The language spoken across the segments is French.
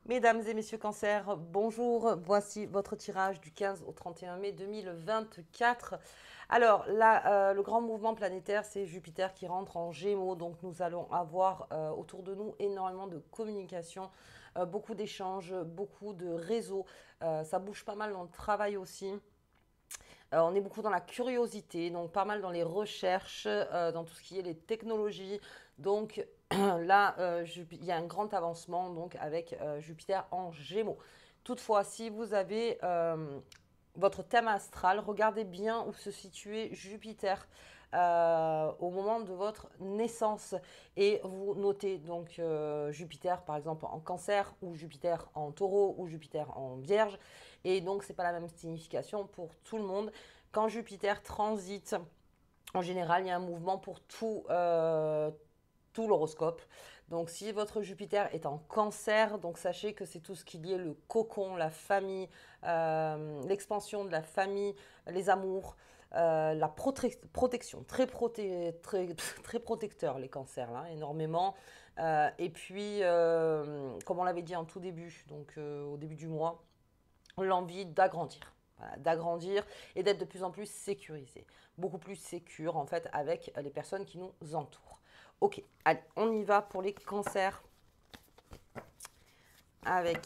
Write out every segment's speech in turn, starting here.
Mesdames et messieurs Cancer, bonjour. Voici votre tirage du 15 au 31 mai 2024. Alors là, le grand mouvement planétaire, c'est Jupiter qui rentre en Gémeaux. Donc nous allons avoir autour de nous énormément de communication, beaucoup d'échanges, beaucoup de réseaux. Ça bouge pas mal dans le travail aussi. On est beaucoup dans la curiosité, donc pas mal dans les recherches, dans tout ce qui est les technologies. Donc là, il y a un grand avancement donc avec Jupiter en Gémeaux. Toutefois, si vous avez votre thème astral, regardez bien où se situait Jupiter au moment de votre naissance et vous notez donc Jupiter par exemple en Cancer ou Jupiter en Taureau ou Jupiter en Vierge et donc c'est pas la même signification pour tout le monde. Quand Jupiter transite, en général, il y a un mouvement pour tout l'horoscope. Donc, si votre Jupiter est en Cancer, donc sachez que c'est tout ce qui est le cocon, la famille, l'expansion de la famille, les amours, la protection, très protecteur les cancers, là, énormément. Et puis, comme on l'avait dit en tout début, donc au début du mois, l'envie d'agrandir. Voilà, d'agrandir et d'être de plus en plus sécurisé. Beaucoup plus sécure en fait avec les personnes qui nous entourent. Ok, allez, on y va pour les cancers avec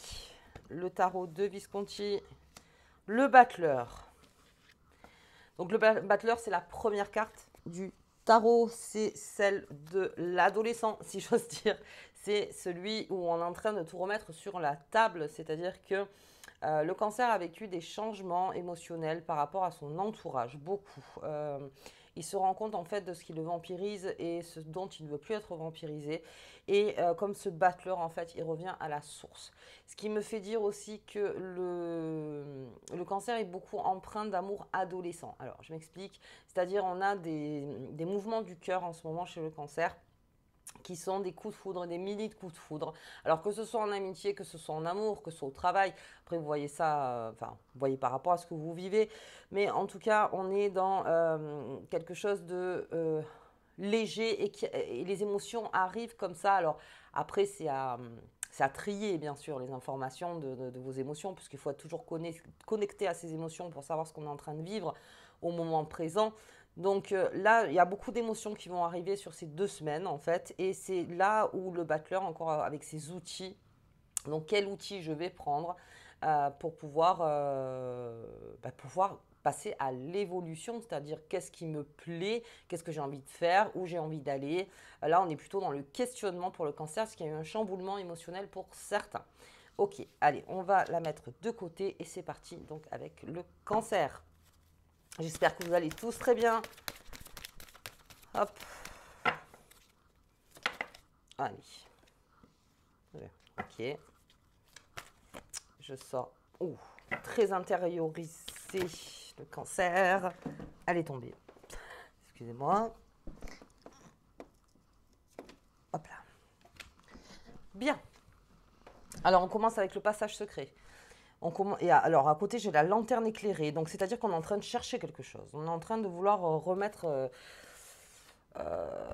le tarot de Visconti, le battleur. Donc le battleur, c'est la première carte du tarot, c'est celle de l'adolescent, si j'ose dire. C'est celui où on est en train de tout remettre sur la table, c'est-à-dire que le cancer a vécu des changements émotionnels par rapport à son entourage, beaucoup. Il se rend compte en fait de ce qui le vampirise et ce dont il ne veut plus être vampirisé. Et comme ce battleur, en fait, il revient à la source. Ce qui me fait dire aussi que le cancer est beaucoup empreint d'amour adolescent. Alors, je m'explique. C'est-à-dire, on a des mouvements du cœur en ce moment chez le cancer qui sont des coups de foudre, des milliers de coups de foudre. Alors que ce soit en amitié, que ce soit en amour, que ce soit au travail. Après, vous voyez ça, enfin, vous voyez par rapport à ce que vous vivez. Mais en tout cas, on est dans quelque chose de léger et les émotions arrivent comme ça. Alors après, c'est à trier, bien sûr, les informations de vos émotions, puisqu'il faut être toujours connecté à ces émotions pour savoir ce qu'on est en train de vivre au moment présent. Donc là, il y a beaucoup d'émotions qui vont arriver sur ces 2 semaines, en fait. Et c'est là où le battleur, encore avec ses outils, donc quel outil je vais prendre pour pouvoir passer à l'évolution, c'est-à-dire qu'est-ce qui me plaît, qu'est-ce que j'ai envie de faire, où j'ai envie d'aller. Là, on est plutôt dans le questionnement pour le cancer, parce qu'il y a eu un chamboulement émotionnel pour certains. Ok, allez, on va la mettre de côté et c'est parti donc avec le cancer. J'espère que vous allez tous très bien. Hop, allez. Ok, je sors. Ouh, très intériorisé le cancer. Elle est tombée. Excusez-moi. Hop là. Bien. Alors, on commence avec le passage secret. Alors, à côté, j'ai la lanterne éclairée. Donc, c'est-à-dire qu'on est en train de chercher quelque chose. On est en train de vouloir remettre. Euh,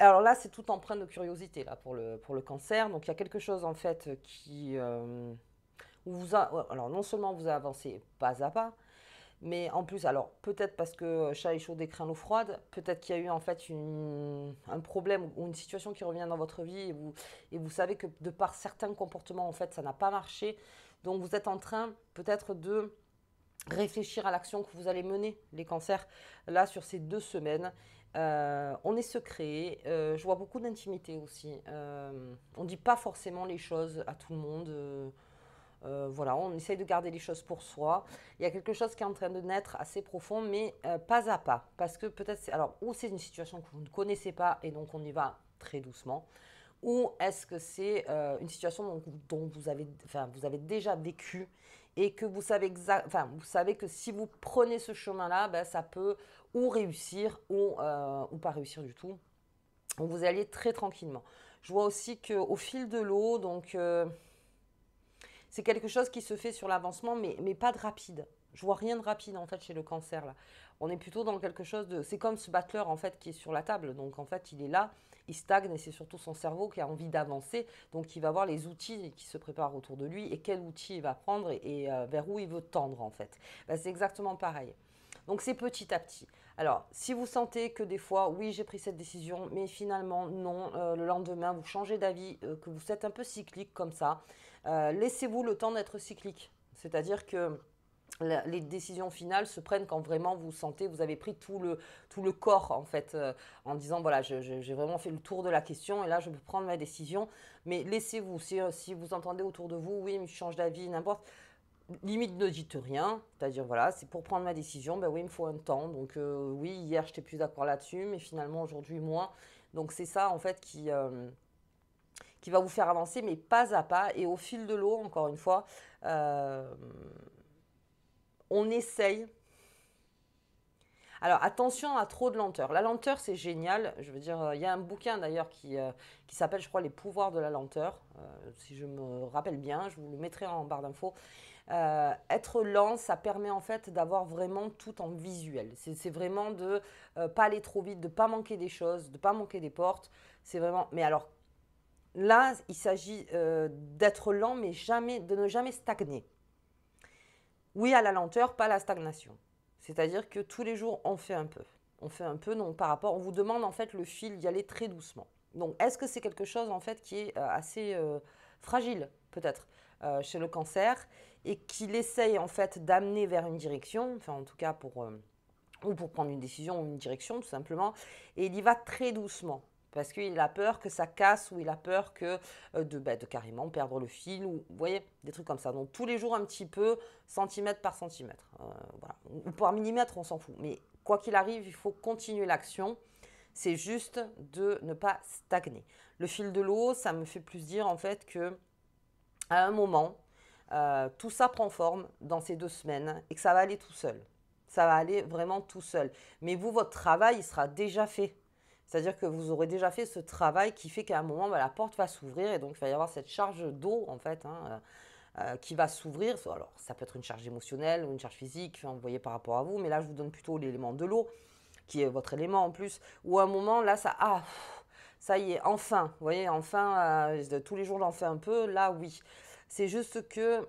alors là, c'est tout empreint de curiosité là, pour le cancer. Donc, il y a quelque chose, en fait, alors, non seulement vous avancez pas à pas, mais en plus, alors peut-être parce que chat est chaud des l'eau froide, peut-être qu'il y a eu en fait un problème ou une situation qui revient dans votre vie et vous savez que de par certains comportements, en fait, ça n'a pas marché. Donc vous êtes en train peut-être de réfléchir à l'action que vous allez mener, les cancers, là sur ces 2 semaines. On est secret, je vois beaucoup d'intimité aussi. On ne dit pas forcément les choses à tout le monde. Voilà, on essaye de garder les choses pour soi. Il y a quelque chose qui est en train de naître assez profond, mais pas à pas. Parce que peut-être, alors, ou c'est une situation que vous ne connaissez pas et donc on y va très doucement, ou est-ce que c'est une situation dont vous avez déjà vécu et que vous savez que si vous prenez ce chemin-là, ben, ça peut ou réussir ou pas réussir du tout. Donc vous allez très tranquillement. Je vois aussi qu'au fil de l'eau, donc c'est quelque chose qui se fait sur l'avancement, mais pas de rapide. Je vois rien de rapide en fait chez le cancer là. On est plutôt dans quelque chose de. C'est comme ce battleur en fait qui est sur la table. Donc en fait il est là, il stagne et c'est surtout son cerveau qui a envie d'avancer. Donc, il va voir les outils qui se préparent autour de lui et quel outil il va prendre et vers où il veut tendre en fait. Ben, c'est exactement pareil. Donc, c'est petit à petit. Alors, si vous sentez que des fois, oui, j'ai pris cette décision, mais finalement, non, le lendemain, vous changez d'avis, que vous êtes un peu cyclique comme ça, laissez-vous le temps d'être cyclique. C'est-à-dire que les décisions finales se prennent quand vraiment vous sentez, vous avez pris tout le corps en fait, en disant voilà, j'ai vraiment fait le tour de la question et là je peux prendre ma décision. Mais laissez-vous, si vous entendez autour de vous, oui, mais je change d'avis, n'importe, limite ne dites rien, c'est-à-dire voilà, c'est pour prendre ma décision, ben oui, il me faut un temps. Donc oui, hier j'étais plus d'accord là-dessus, mais finalement aujourd'hui moins. Donc c'est ça en fait qui va vous faire avancer, mais pas à pas et au fil de l'eau, encore une fois. On essaye. Alors attention à trop de lenteur. La lenteur, c'est génial. Je veux dire, il y a un bouquin d'ailleurs qui s'appelle, je crois, Les pouvoirs de la lenteur. Si je me rappelle bien, je vous le mettrai en barre d'infos. Être lent, ça permet en fait d'avoir vraiment tout en visuel. C'est vraiment de pas aller trop vite, de pas manquer des choses, de pas manquer des portes. C'est vraiment. Mais alors là, il s'agit d'être lent, mais jamais, de ne jamais stagner. Oui à la lenteur, pas à la stagnation. C'est-à-dire que tous les jours, on fait un peu. On fait un peu, donc par rapport, on vous demande en fait le fil d'y aller très doucement. Donc, est-ce que c'est quelque chose en fait qui est assez fragile, peut-être, chez le cancer, et qu'il essaye en fait d'amener vers une direction, enfin en tout cas ou pour prendre une décision ou une direction tout simplement, et il y va très doucement. Parce qu'il a peur que ça casse ou il a peur de carrément perdre le fil ou vous voyez, des trucs comme ça. Donc tous les jours un petit peu, centimètre par centimètre. Voilà. Ou par millimètre, on s'en fout. Mais quoi qu'il arrive, il faut continuer l'action. C'est juste de ne pas stagner. Le fil de l'eau, ça me fait plus dire en fait que à un moment, tout ça prend forme dans ces 2 semaines et que ça va aller tout seul. Ça va aller vraiment tout seul. Mais vous, votre travail, il sera déjà fait. C'est-à-dire que vous aurez déjà fait ce travail qui fait qu'à un moment, la porte va s'ouvrir et donc il va y avoir cette charge d'eau en fait qui va s'ouvrir. Alors ça peut être une charge émotionnelle ou une charge physique, enfin, vous voyez par rapport à vous, mais là je vous donne plutôt l'élément de l'eau qui est votre élément en plus. Ou à un moment là ça y est, enfin, vous voyez, enfin, tous les jours j'en fais un peu, là oui. C'est juste que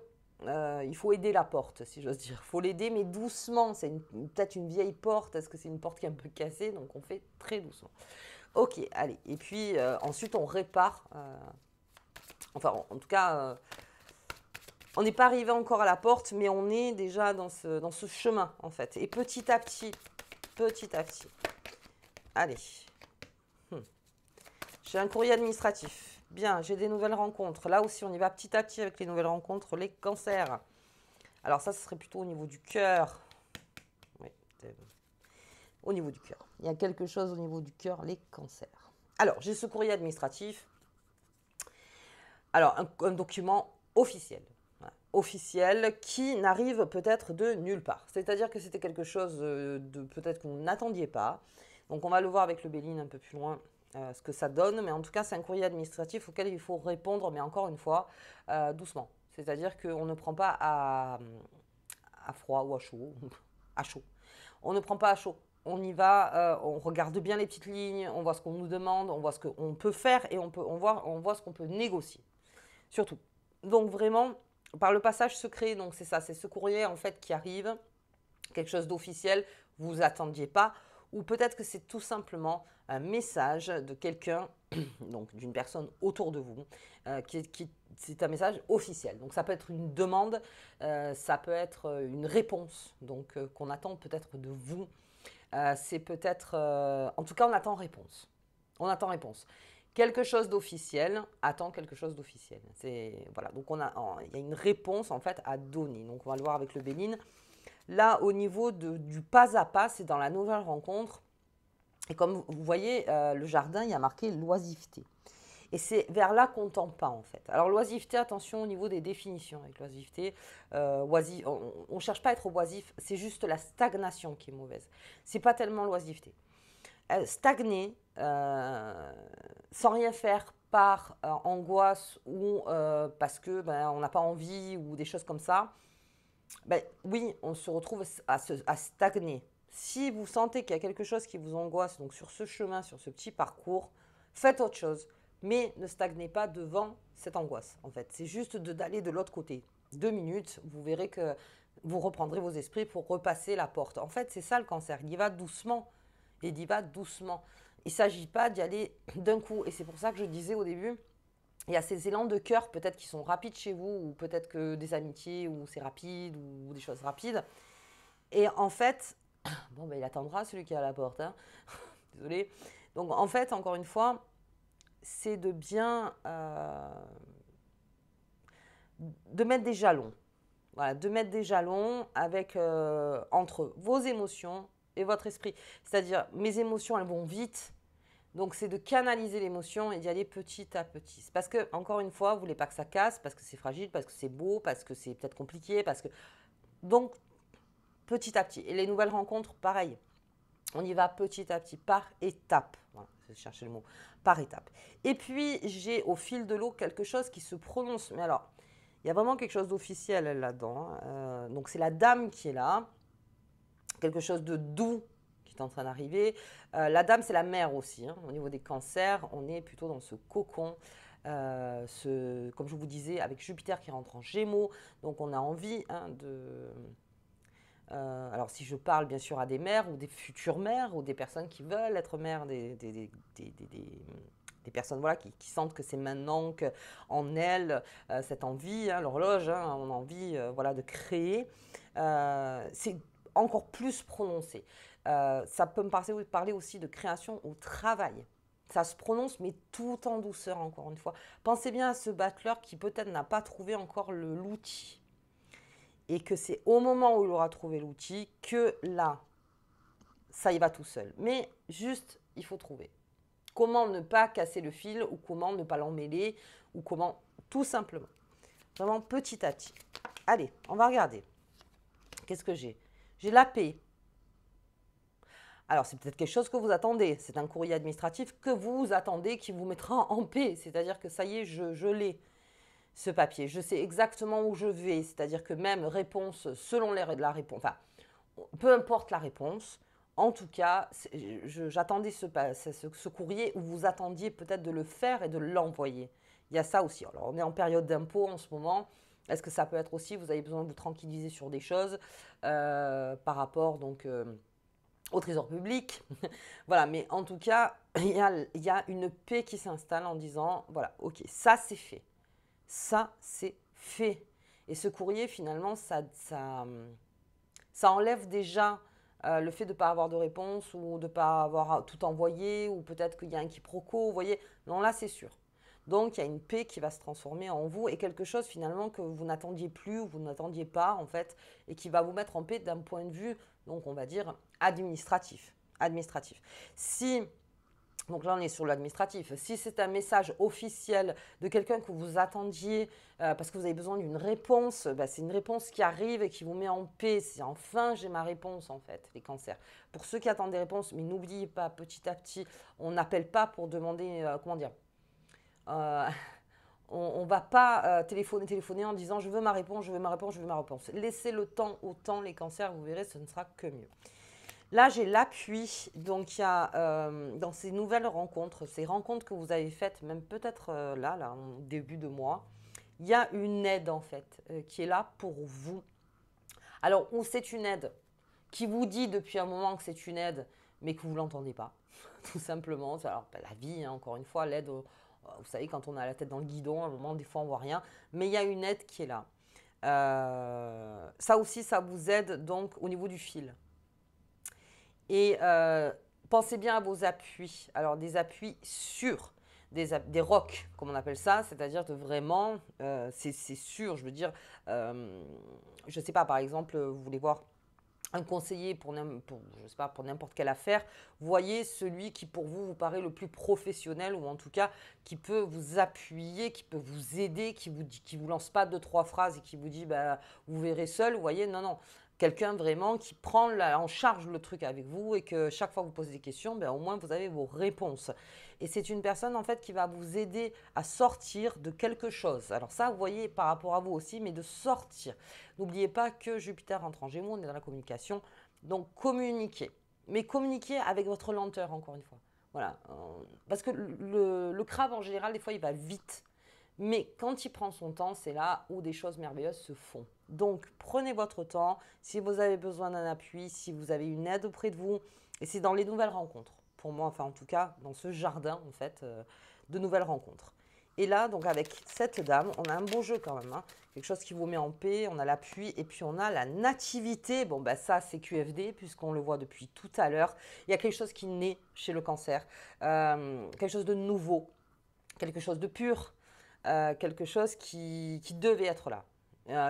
il faut aider la porte, si j'ose dire. Il faut l'aider, mais doucement. C'est peut-être une vieille porte, est-ce que c'est une porte qui est un peu cassée, donc on fait très doucement. Ok, allez. Et puis ensuite, on répare. Enfin, en tout cas, on n'est pas arrivé encore à la porte, mais on est déjà dans ce chemin, en fait. Et petit à petit, allez. J'ai un courrier administratif. Bien, j'ai des nouvelles rencontres. Là aussi, on y va petit à petit avec les nouvelles rencontres, les cancers. Alors ça, ce serait plutôt au niveau du cœur. Oui, au niveau du cœur. Il y a quelque chose au niveau du cœur, les cancers. Alors, j'ai ce courrier administratif. Alors, un document officiel. Voilà, officiel qui n'arrive peut-être de nulle part. C'est-à-dire que c'était quelque chose de peut-être qu'on n'attendiez pas. Donc, on va le voir avec le Béline un peu plus loin. Ce que ça donne, mais en tout cas, c'est un courrier administratif auquel il faut répondre, mais encore une fois, doucement. C'est-à-dire qu'on ne prend pas à froid ou à chaud, à chaud. On ne prend pas à chaud. On y va, on regarde bien les petites lignes, on voit ce qu'on nous demande, on voit ce qu'on peut faire et on voit ce qu'on peut négocier. Surtout. Donc vraiment, par le passage secret, donc c'est ça, c'est ce courrier en fait qui arrive, quelque chose d'officiel, vous vous attendiez pas, ou peut-être que c'est tout simplement un message de quelqu'un, donc d'une personne autour de vous, c'est un message officiel. Donc ça peut être une demande, ça peut être une réponse, donc qu'on attend peut-être de vous. C'est peut-être, en tout cas, on attend réponse. On attend réponse. Quelque chose d'officiel attend quelque chose d'officiel. Voilà. Donc il y a une réponse en fait à donner. Donc on va le voir avec le Béline. Là, au niveau du pas à pas, c'est dans la nouvelle rencontre. Et comme vous voyez, le jardin, il y a marqué l'oisiveté. Et c'est vers là qu'on tend pas, en fait. Alors, l'oisiveté, attention au niveau des définitions. Avec l'oisiveté, on ne cherche pas à être oisif, c'est juste la stagnation qui est mauvaise. Ce n'est pas tellement l'oisiveté. Stagner, sans rien faire par angoisse ou parce que on n'a pas envie ou des choses comme ça, oui, on se retrouve à stagner. Si vous sentez qu'il y a quelque chose qui vous angoisse, donc sur ce chemin, sur ce petit parcours, faites autre chose. Mais ne stagnez pas devant cette angoisse, en fait. C'est juste d'aller de l'autre côté. 2 minutes, vous verrez que vous reprendrez vos esprits pour repasser la porte. En fait, c'est ça le cancer. Il y va doucement. Il y va doucement. Il ne s'agit pas d'y aller d'un coup. Et c'est pour ça que je disais au début, il y a ces élans de cœur peut-être qui sont rapides chez vous, ou peut-être que des amitiés où c'est rapide, ou des choses rapides. Et en fait, bon, ben, il attendra celui qui est à la porte. Hein. Désolée. Donc en fait, encore une fois, c'est de bien de mettre des jalons. Voilà, de mettre des jalons avec, entre vos émotions et votre esprit. C'est-à-dire, mes émotions, elles vont vite. Donc, c'est de canaliser l'émotion et d'y aller petit à petit. C'est parce que, encore une fois, vous ne voulez pas que ça casse, parce que c'est fragile, parce que c'est beau, parce que c'est peut-être compliqué, parce que... Donc, petit à petit. Et les nouvelles rencontres, pareil. On y va petit à petit, par étapes. Voilà, je vais chercher le mot. Par étapes. Et puis, j'ai au fil de l'eau quelque chose qui se prononce. Mais alors, il y a vraiment quelque chose d'officiel là-dedans. Donc, c'est la dame qui est là. Quelque chose de doux qui est en train d'arriver. La dame, c'est la mère aussi. Hein. Au niveau des cancers, on est plutôt dans ce cocon. Comme je vous disais, avec Jupiter qui rentre en Gémeaux. Donc, on a envie de... alors, si je parle bien sûr à des mères ou des futures mères ou des personnes qui veulent être mères, des personnes voilà, qui sentent que c'est maintenant qu'en elles, cette envie, hein, l'horloge, hein, on a envie voilà, de créer, c'est encore plus prononcé. Ça peut me parler aussi de création au travail. Ça se prononce, mais tout en douceur, encore une fois. Pensez bien à ce battleur qui peut-être n'a pas trouvé encore l'outil. Et que c'est au moment où il aura trouvé l'outil que là, ça y va tout seul. Mais juste, il faut trouver. Comment ne pas casser le fil ou comment ne pas l'emmêler ou comment, tout simplement. Vraiment petit à petit. Allez, on va regarder. Qu'est-ce que j'ai? J'ai la paix. Alors, c'est peut-être quelque chose que vous attendez. C'est un courrier administratif que vous attendez qui vous mettra en paix. C'est-à-dire que ça y est, je l'ai, ce papier. Je sais exactement où je vais. C'est-à-dire que même réponse selon la réponse, enfin, peu importe la réponse, en tout cas, j'attendais ce courrier où vous attendiez peut-être de le faire et de l'envoyer. Il y a ça aussi. Alors, on est en période d'impôt en ce moment. Est-ce que ça peut être aussi, vous avez besoin de vous tranquilliser sur des choses par rapport donc au trésor public. Voilà, mais en tout cas, il y a une paix qui s'installe en disant, voilà, ok, ça c'est fait. Ça c'est fait. Et ce courrier, finalement, ça enlève déjà le fait de ne pas avoir de réponse ou de ne pas avoir tout envoyé ou peut-être qu'il y a un quiproquo, vous voyez. Non, là, c'est sûr. Donc, il y a une paix qui va se transformer en vous et quelque chose finalement que vous n'attendiez plus ou vous n'attendiez pas en fait et qui va vous mettre en paix d'un point de vue, donc on va dire, administratif. Si donc là, on est sur l'administratif. Si c'est un message officiel de quelqu'un que vous attendiez parce que vous avez besoin d'une réponse, bah, c'est une réponse qui arrive et qui vous met en paix. C'est enfin, j'ai ma réponse en fait, les cancers. Pour ceux qui attendent des réponses, mais n'oubliez pas, petit à petit, on n'appelle pas pour demander, comment dire, on ne va pas téléphoner en disant je veux ma réponse, je veux ma réponse, je veux ma réponse. Laissez le temps au temps, les cancers, vous verrez, ce ne sera que mieux. Là, j'ai l'appui. Donc, il y a dans ces nouvelles rencontres, ces rencontres que vous avez faites, même peut-être là, en début de mois, il y a une aide en fait qui est là pour vous. Alors, ou c'est une aide qui vous dit depuis un moment que c'est une aide, mais que vous ne l'entendez pas, tout simplement. Alors, la vie, hein, encore une fois, l'aide, vous savez, quand on a la tête dans le guidon, à un moment, des fois, on ne voit rien, mais il y a une aide qui est là. Ça aussi, ça vous aide donc au niveau du fil. Et pensez bien à vos appuis. Alors, des appuis sûrs, des rocs, comme on appelle ça, c'est-à-dire de vraiment, c'est sûr, je veux dire, je ne sais pas, par exemple, vous voulez voir un conseiller je sais pas, pour n'importe quelle affaire, voyez celui qui pour vous paraît le plus professionnel ou en tout cas qui peut vous appuyer, qui peut vous aider, qui vous lance pas 2-3 phrases et qui vous dit bah, vous verrez seul, vous voyez, non. Quelqu'un vraiment qui prend en charge le truc avec vous et que chaque fois que vous posez des questions, ben, au moins vous avez vos réponses. Et c'est une personne en fait qui va vous aider à sortir de quelque chose. Alors ça, vous voyez, par rapport à vous aussi, mais de sortir. N'oubliez pas que Jupiter entre en Gémeaux, on est dans la communication. Donc communiquez. Mais communiquez avec votre lenteur, encore une fois. Voilà. Parce que le crabe, en général, des fois, il va vite. Mais quand il prend son temps, c'est là où des choses merveilleuses se font. Donc, prenez votre temps. Si vous avez besoin d'un appui, si vous avez une aide auprès de vous, et c'est dans les nouvelles rencontres. Pour moi, enfin en tout cas, dans ce jardin, en fait, de nouvelles rencontres. Et là, donc avec cette dame, on a un beau jeu quand même, hein. Quelque chose qui vous met en paix, on a l'appui et puis on a la nativité. Bon, ben ça, c'est QFD puisqu'on le voit depuis tout à l'heure. Il y a quelque chose qui naît chez le cancer, quelque chose de nouveau, quelque chose de pur, quelque chose qui devait être là.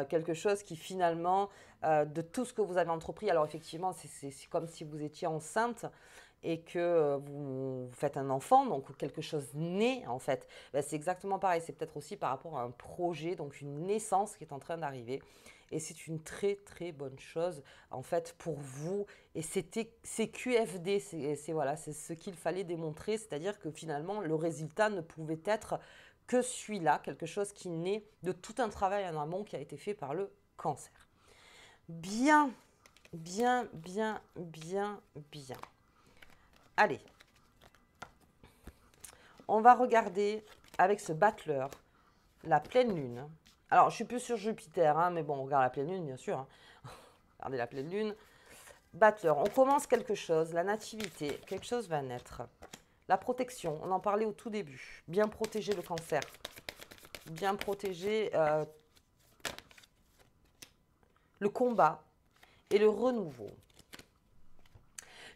Quelque chose qui finalement, de tout ce que vous avez entrepris, alors effectivement, c'est comme si vous étiez enceinte et que vous faites un enfant, donc quelque chose naît en fait. Ben, c'est exactement pareil, c'est peut-être aussi par rapport à un projet, donc une naissance qui est en train d'arriver. Et c'est une très très bonne chose en fait pour vous. Et c'est QFD, c'est voilà, c'est ce qu'il fallait démontrer, c'est-à-dire que finalement le résultat ne pouvait être que celui-là, quelque chose qui naît de tout un travail en amont qui a été fait par le cancer. Bien, bien, bien, bien, bien. Allez, on va regarder avec ce battleur la pleine lune. Alors, je suis plus sur Jupiter, hein, mais bon, on regarde la pleine lune, bien sûr. Hein. Regardez la pleine lune. Battleur, on commence quelque chose, la nativité, quelque chose va naître. La protection, on en parlait au tout début. Bien protéger le cancer. Bien protéger le combat et le renouveau.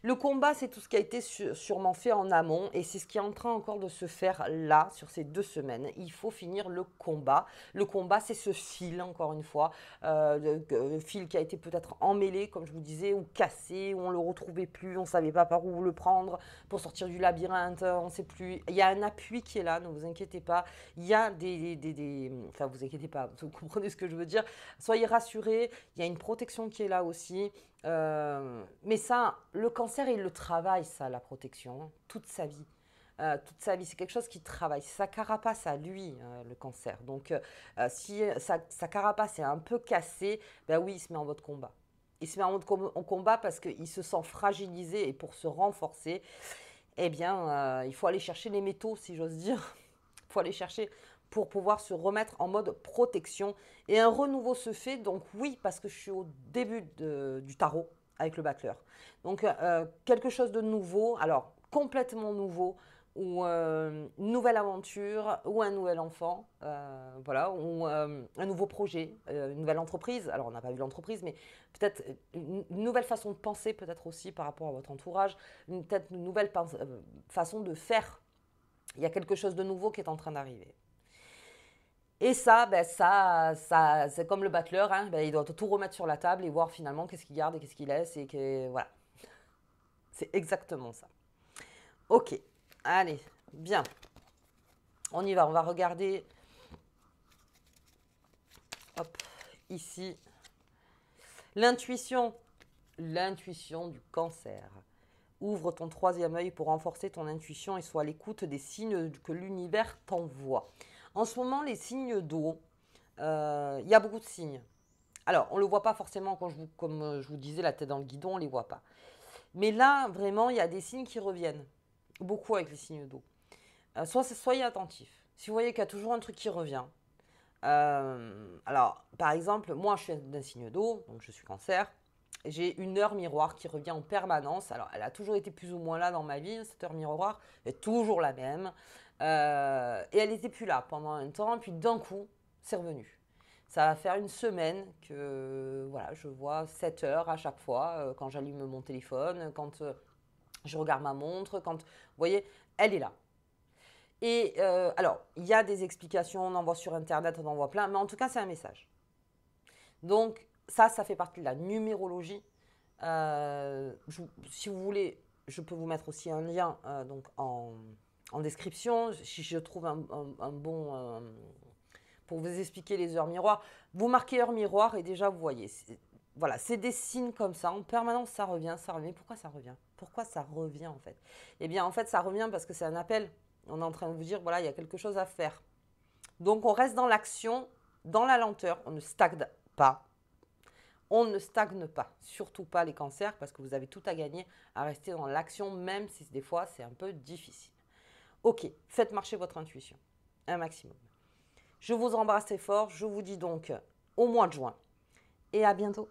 Le combat, c'est tout ce qui a été sûrement fait en amont et c'est ce qui est en train encore de se faire là, sur ces 2 semaines. Il faut finir le combat. Le combat, c'est ce fil, encore une fois, le fil qui a été peut-être emmêlé, comme je vous disais, ou cassé, où on ne le retrouvait plus, on ne savait pas par où le prendre pour sortir du labyrinthe, on ne sait plus. Il y a un appui qui est là, ne vous inquiétez pas. Il y a enfin, vous inquiétez pas, vous comprenez ce que je veux dire. Soyez rassurés, il y a une protection qui est là aussi. Mais ça, le cancer, il le travaille, ça, la protection, hein, toute sa vie. Toute sa vie, c'est quelque chose qui travaille. C'est sa carapace à lui, le cancer. Donc, si sa carapace est un peu cassée, ben oui, il se met en mode combat. Il se met en mode combat parce qu'il se sent fragilisé et pour se renforcer, eh bien, il faut aller chercher les métaux, si j'ose dire. Il faut aller chercher pour pouvoir se remettre en mode protection. Et un renouveau se fait, donc oui, parce que je suis au début du tarot avec le battleur. Donc quelque chose de nouveau, alors complètement nouveau, ou une nouvelle aventure, ou un nouvel enfant, voilà, ou un nouveau projet, une nouvelle entreprise. Alors on n'a pas vu l'entreprise, mais peut-être une nouvelle façon de penser, peut-être aussi par rapport à votre entourage, peut-être une nouvelle façon de faire. Il y a quelque chose de nouveau qui est en train d'arriver. Et ça, ben ça c'est comme le battleur, hein, ben il doit tout remettre sur la table et voir finalement qu'est-ce qu'il garde et qu'est-ce qu'il laisse. Et que, voilà, c'est exactement ça. Ok, allez, bien. On y va, on va regarder. Hop, ici. L'intuition. L'intuition du cancer. Ouvre ton 3e œil pour renforcer ton intuition et sois à l'écoute des signes que l'univers t'envoie. En ce moment, les signes d'eau, il y a beaucoup de signes. Alors, on ne le voit pas forcément comme je vous disais, la tête dans le guidon, on ne les voit pas. Mais là, vraiment, il y a des signes qui reviennent. Beaucoup avec les signes d'eau. Soyez attentifs. Si vous voyez qu'il y a toujours un truc qui revient. Alors, par exemple, moi, je suis d'un signe d'eau, donc je suis cancer. J'ai une heure miroir qui revient en permanence. Alors, elle a toujours été plus ou moins là dans ma vie, cette heure miroir. Elle est toujours la même. Et elle n'était plus là pendant un temps. Puis d'un coup, c'est revenu. Ça va faire une semaine que voilà, je vois 7 heures à chaque fois quand j'allume mon téléphone, quand je regarde ma montre. Vous voyez, elle est là. Et alors, il y a des explications, on en voit sur Internet, on en voit plein. Mais en tout cas, c'est un message. Donc, ça fait partie de la numérologie. Si vous voulez, je peux vous mettre aussi un lien donc en description. Si je trouve un bon... pour vous expliquer les heures miroirs, vous marquez heure miroir et déjà vous voyez. Voilà, c'est des signes comme ça. En permanence, ça revient, ça revient. Pourquoi ça revient? Pourquoi ça revient en fait? Eh bien, en fait, ça revient parce que c'est un appel. On est en train de vous dire, voilà, il y a quelque chose à faire. Donc, on reste dans l'action, dans la lenteur. On ne stagne pas. On ne stagne pas, surtout pas les cancers, parce que vous avez tout à gagner à rester dans l'action, même si des fois c'est un peu difficile. Ok, faites marcher votre intuition, un maximum. Je vous embrasse très fort, je vous dis donc au mois de juin et à bientôt.